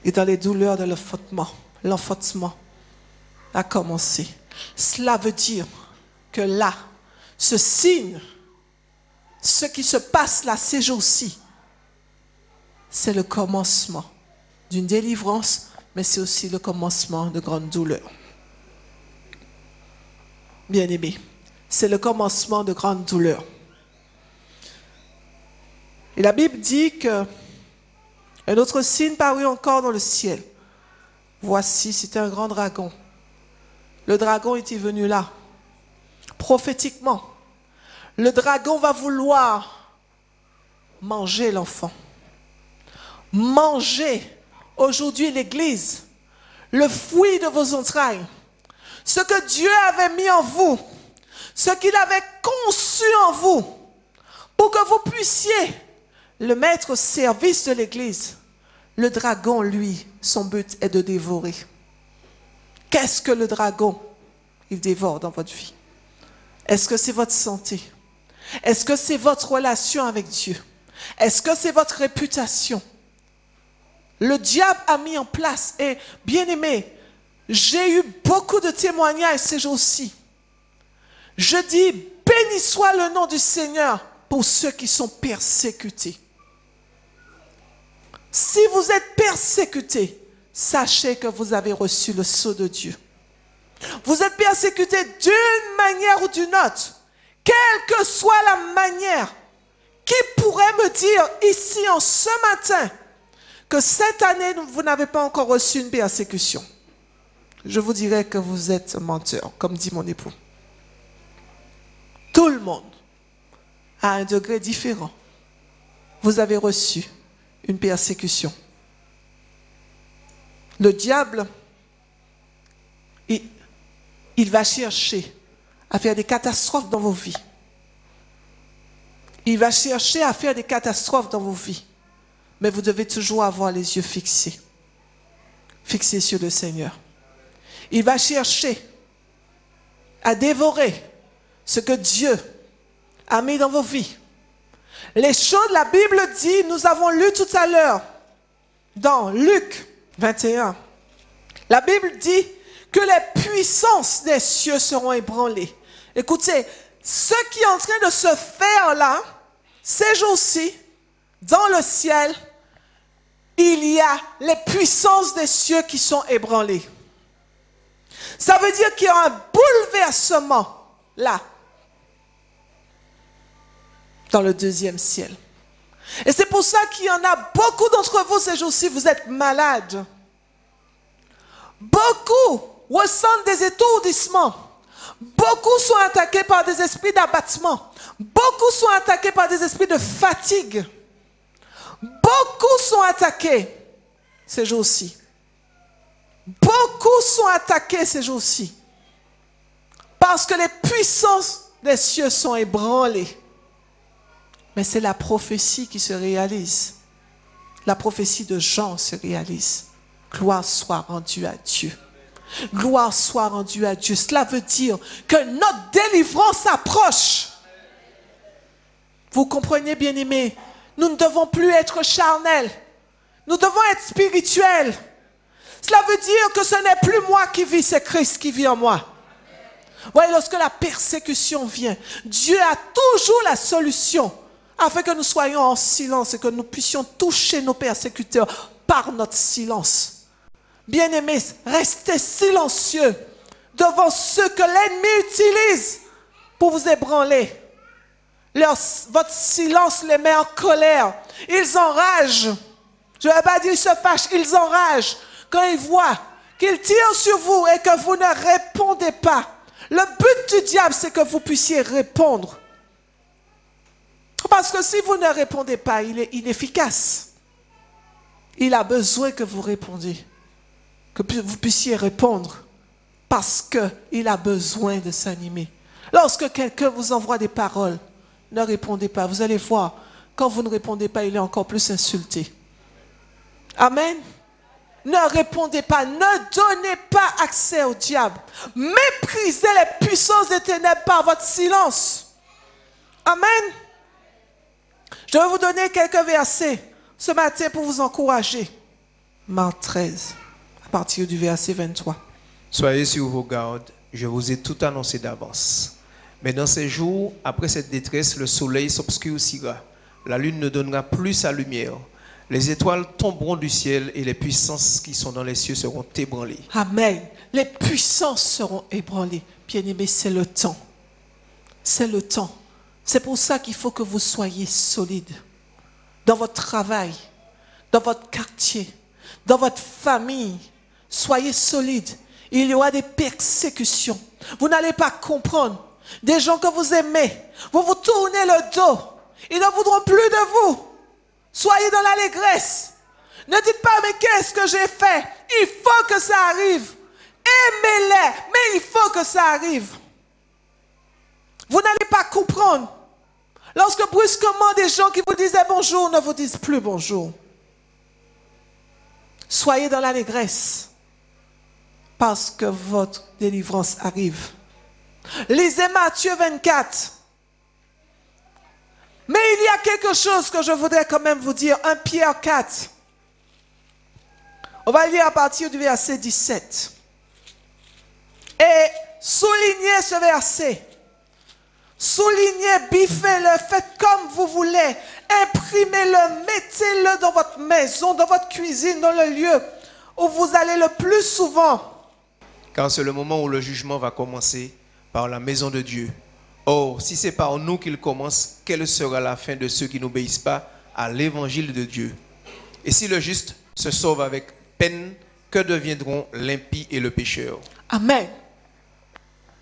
Et dans les douleurs de l'enfantement a commencé. Cela veut dire que là, ce signe, ce qui se passe là ces jours-ci, c'est le commencement d'une délivrance, mais c'est aussi le commencement de grandes douleurs. Bien-aimés, c'est le commencement de grandes douleurs. Et la Bible dit que un autre signe parut encore dans le ciel. Voici, c'était un grand dragon. Le dragon était venu là, prophétiquement. Le dragon va vouloir manger l'enfant. Manger aujourd'hui l'Église, le fruit de vos entrailles, ce que Dieu avait mis en vous, ce qu'il avait conçu en vous, pour que vous puissiez le mettre au service de l'Église. Le dragon, lui, son but est de dévorer. Qu'est-ce que le dragon, il dévore dans votre vie? Est-ce que c'est votre santé? Est-ce que c'est votre relation avec Dieu? Est-ce que c'est votre réputation? Le diable a mis en place, et bien aimé, j'ai eu beaucoup de témoignages ces jours-ci. Je dis, béni soit le nom du Seigneur pour ceux qui sont persécutés. Si vous êtes persécutés, sachez que vous avez reçu le sceau de Dieu. Vous êtes persécutés d'une manière ou d'une autre, quelle que soit la manière. Qui pourrait me dire ici en ce matin que cette année, vous n'avez pas encore reçu une persécution? Je vous dirais que vous êtes menteur, comme dit mon époux. Tout le monde, à un degré différent, vous avez reçu une persécution. Le diable, il va chercher à faire des catastrophes dans vos vies. Il va chercher à faire des catastrophes dans vos vies. Mais vous devez toujours avoir les yeux fixés. Fixés sur le Seigneur. Il va chercher à dévorer ce que Dieu a mis dans vos vies. Les choses, la Bible dit, nous avons lu tout à l'heure, dans Luc 21. La Bible dit que les puissances des cieux seront ébranlées. Écoutez, ce qui est en train de se faire là, ces jours-ci, dans le ciel, il y a les puissances des cieux qui sont ébranlées. Ça veut dire qu'il y a un bouleversement là, dans le deuxième ciel. Et c'est pour ça qu'il y en a beaucoup d'entre vous ces jours-ci, vous êtes malades. Beaucoup ressentent des étourdissements. Beaucoup sont attaqués par des esprits d'abattement. Beaucoup sont attaqués par des esprits de fatigue. Beaucoup sont attaqués ces jours-ci. Beaucoup sont attaqués ces jours-ci. Parce que les puissances des cieux sont ébranlées. Mais c'est la prophétie qui se réalise. La prophétie de Jean se réalise. Gloire soit rendue à Dieu. Gloire soit rendue à Dieu. Cela veut dire que notre délivrance approche. Vous comprenez, bien-aimés? Nous ne devons plus être charnels. Nous devons être spirituels. Cela veut dire que ce n'est plus moi qui vis, c'est Christ qui vit en moi. Voyez, lorsque la persécution vient, Dieu a toujours la solution afin que nous soyons en silence et que nous puissions toucher nos persécuteurs par notre silence. Bien-aimés, restez silencieux devant ceux que l'ennemi utilise pour vous ébranler. Votre silence les met en colère. Ils enragent. Je ne vais pas dire ils se fâchent, ils enragent quand ils voient qu'ils tirent sur vous et que vous ne répondez pas. Le but du diable, c'est que vous puissiez répondre. Parce que si vous ne répondez pas, il est inefficace. Il a besoin que vous répondiez, que vous puissiez répondre, parce qu'il a besoin de s'animer. Lorsque quelqu'un vous envoie des paroles, ne répondez pas. Vous allez voir, quand vous ne répondez pas, il est encore plus insulté. Amen. Ne répondez pas, ne donnez pas accès au diable. Méprisez les puissances des ténèbres par votre silence. Amen. Je vais vous donner quelques versets ce matin pour vous encourager. Marc 13, à partir du verset 23. Soyez sur vos gardes, je vous ai tout annoncé d'avance. Mais dans ces jours, après cette détresse, le soleil s'obscurcira, la lune ne donnera plus sa lumière, les étoiles tomberont du ciel et les puissances qui sont dans les cieux seront ébranlées. Amen. Les puissances seront ébranlées. Bien-aimés, c'est le temps. C'est le temps. C'est pour ça qu'il faut que vous soyez solides dans votre travail, dans votre quartier, dans votre famille. Soyez solides. Il y aura des persécutions. Vous n'allez pas comprendre. Des gens que vous aimez, vous vous tournez le dos. Ils ne voudront plus de vous. Soyez dans l'allégresse. Ne dites pas, mais qu'est-ce que j'ai fait? Il faut que ça arrive. Aimez-les, mais il faut que ça arrive. Vous n'allez pas comprendre. Lorsque brusquement des gens qui vous disaient bonjour ne vous disent plus bonjour. Soyez dans l'allégresse. Parce que votre délivrance arrive. Lisez Matthieu 24. Mais il y a quelque chose que je voudrais quand même vous dire. 1 Pierre 4. On va lire à partir du verset 17. Et soulignez ce verset. Soulignez, biffez-le, faites comme vous voulez. Imprimez-le, mettez-le dans votre maison, dans votre cuisine, dans le lieu où vous allez le plus souvent. Car c'est le moment où le jugement va commencer par la maison de Dieu. Or, si c'est par nous qu'il commence, quelle sera la fin de ceux qui n'obéissent pas à l'évangile de Dieu? Et si le juste se sauve avec peine, que deviendront l'impie et le pécheur? Amen.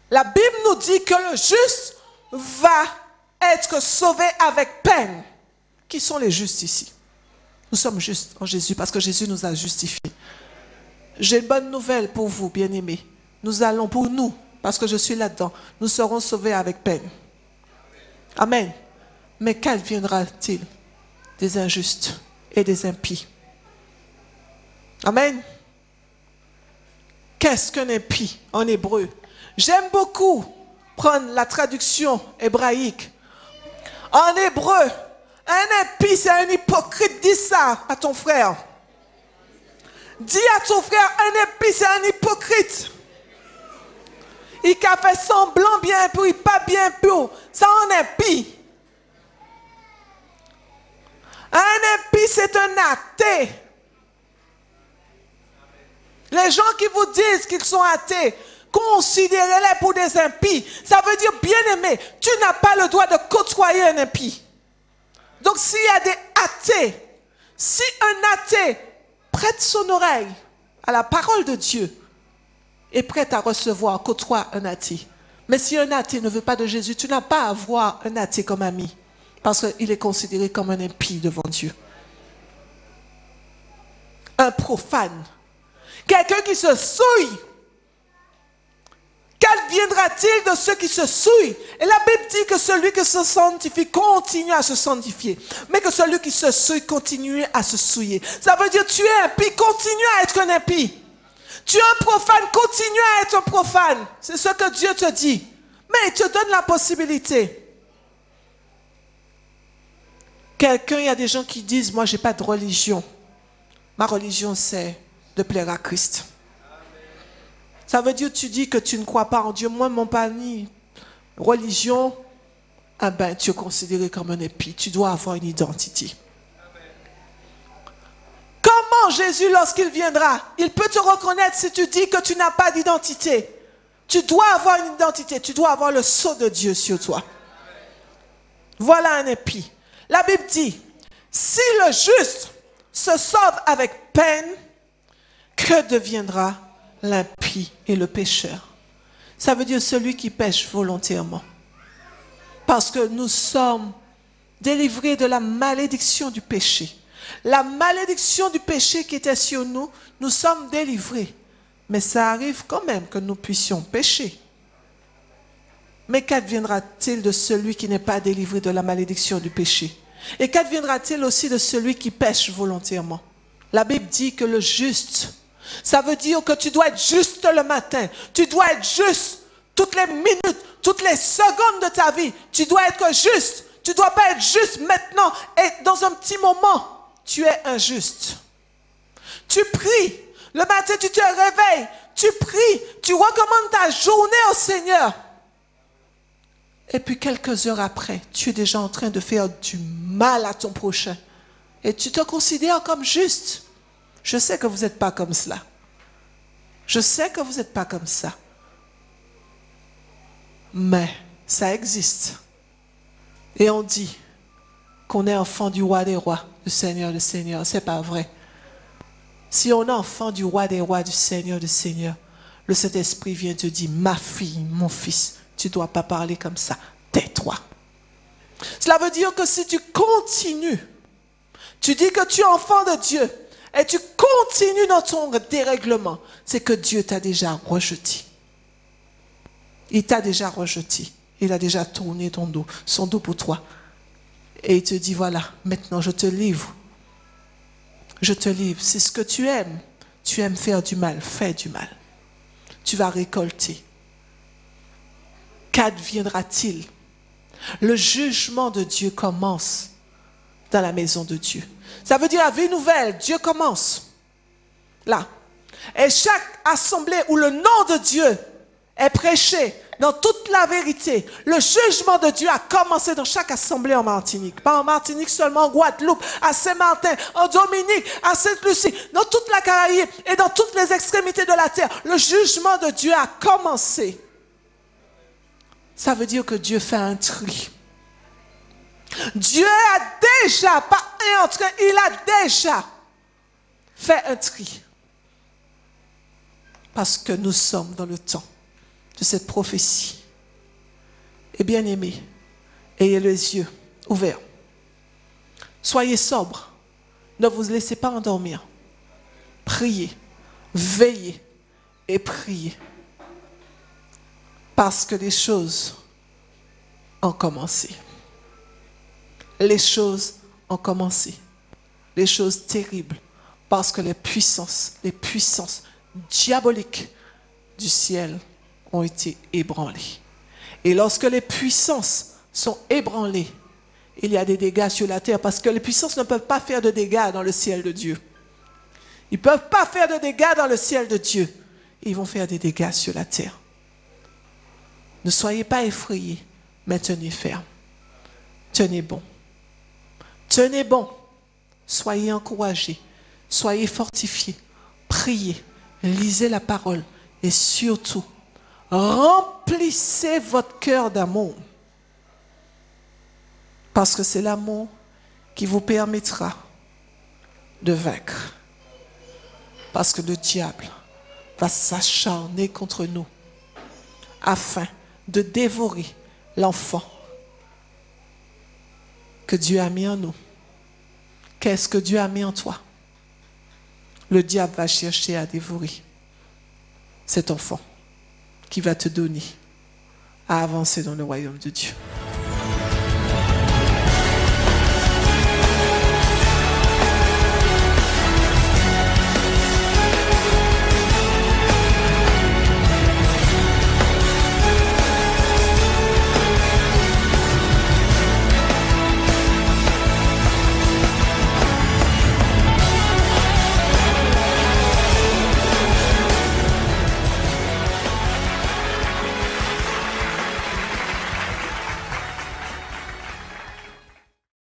La Bible nous dit que le juste va être sauvé avec peine. Qui sont les justes ici? Nous sommes justes en Jésus parce que Jésus nous a justifiés. J'ai une bonne nouvelle pour vous, bien-aimés. Nous allons pour nous, parce que je suis là-dedans, nous serons sauvés avec peine. Amen. Mais qu'adviendra-t-il des injustes et des impies? Amen. Qu'est-ce qu'un impie en hébreu? J'aime beaucoup prendre la traduction hébraïque. En hébreu, un impie, c'est un hypocrite. Dis ça à ton frère. Dis à ton frère, un impie, c'est un hypocrite. Il a fait semblant bien pour, il pas bien pour. Ça en impie. Un impie, c'est un athée. Les gens qui vous disent qu'ils sont athées, considérez-les pour des impies. Ça veut dire, bien-aimé, tu n'as pas le droit de côtoyer un impie. Donc s'il y a des athées, si un athée prête son oreille à la parole de Dieu, est prête à recevoir, côtoie un athée. Mais si un athée ne veut pas de Jésus, tu n'as pas à voir un athée comme ami, parce qu'il est considéré comme un impie devant Dieu. Un profane. Quelqu'un qui se souille. Qu'adviendra-t-il de ceux qui se souillent? Et la Bible dit que celui qui se sanctifie continue à se sanctifier. Mais que celui qui se souille continue à se souiller. Ça veut dire tu es impie, continue à être un impie. Tu es un profane, continue à être un profane. C'est ce que Dieu te dit. Mais il te donne la possibilité. Il y a des gens qui disent, moi, je n'ai pas de religion. Ma religion, c'est de plaire à Christ. Ça veut dire, tu dis que tu ne crois pas en Dieu. Moi, mon panier, religion, ah ben, tu es considéré comme un impie. Tu dois avoir une identité. Comment Jésus, lorsqu'il viendra, il peut te reconnaître si tu dis que tu n'as pas d'identité? Tu dois avoir une identité. Tu dois avoir le sceau de Dieu sur toi. Voilà un impie. La Bible dit, si le juste se sauve avec peine, que deviendra l'impie et le pécheur? Ça veut dire celui qui pêche volontairement. Parce que nous sommes délivrés de la malédiction du péché. La malédiction du péché qui était sur nous, nous sommes délivrés. Mais ça arrive quand même que nous puissions pécher. Mais qu'adviendra-t-il de celui qui n'est pas délivré de la malédiction du péché? Et qu'adviendra-t-il aussi de celui qui pêche volontairement? La Bible dit que le juste, ça veut dire que tu dois être juste le matin. Tu dois être juste toutes les minutes, toutes les secondes de ta vie. Tu dois être juste. Tu ne dois pas être juste maintenant et dans un petit moment, tu es injuste. Tu pries. Le matin, tu te réveilles. Tu pries. Tu recommandes ta journée au Seigneur. Et puis quelques heures après, tu es déjà en train de faire du mal à ton prochain. Et tu te considères comme juste. Je sais que vous n'êtes pas comme cela. Je sais que vous n'êtes pas comme ça. Mais ça existe. Et on dit qu'on est enfant du roi des rois, du Seigneur des seigneurs. Ce n'est pas vrai. Si on est enfant du roi des rois, du Seigneur des seigneurs, le Saint-Esprit vient te dire, ma fille, mon fils, tu ne dois pas parler comme ça. Tais-toi. Cela veut dire que si tu continues, tu dis que tu es enfant de Dieu et tu continues dans ton dérèglement, c'est que Dieu t'a déjà rejeté. Il t'a déjà rejeté. Il a déjà tourné son dos pour toi. Et il te dit, voilà, maintenant je te livre. Je te livre. C'est ce que tu aimes. Tu aimes faire du mal. Fais du mal. Tu vas récolter. Qu'adviendra-t-il? Le jugement de Dieu commence dans la maison de Dieu. Ça veut dire la vie nouvelle. Dieu commence là. Et chaque assemblée où le nom de Dieu est prêché dans toute la vérité, le jugement de Dieu a commencé dans chaque assemblée en Martinique. Pas en Martinique seulement, en Guadeloupe, à Saint-Martin, en Dominique, à Sainte-Lucie, dans toute la Caraïbe et dans toutes les extrémités de la terre. Le jugement de Dieu a commencé. Ça veut dire que Dieu fait un tri. Dieu a déjà, pas un train, il a déjà fait un tri. Parce que nous sommes dans le temps de cette prophétie. Et bien aimés, ayez les yeux ouverts. Soyez sobres. Ne vous laissez pas endormir. Priez, veillez et priez. Parce que les choses ont commencé. Les choses ont commencé. Les choses terribles. Parce que les puissances diaboliques du ciel ont été ébranlées. Et lorsque les puissances sont ébranlées, il y a des dégâts sur la terre parce que les puissances ne peuvent pas faire de dégâts dans le ciel de Dieu. Ils ne peuvent pas faire de dégâts dans le ciel de Dieu. Ils vont faire des dégâts sur la terre. Ne soyez pas effrayés, mais tenez ferme. Tenez bon. Tenez bon. Soyez encouragés. Soyez fortifiés. Priez. Lisez la parole. Et surtout, remplissez votre cœur d'amour. Parce que c'est l'amour qui vous permettra de vaincre. Parce que le diable va s'acharner contre nous afin de dévorer l'enfant que Dieu a mis en nous. Qu'est-ce que Dieu a mis en toi? Le diable va chercher à dévorer cet enfant qui va te donner à avancer dans le royaume de Dieu.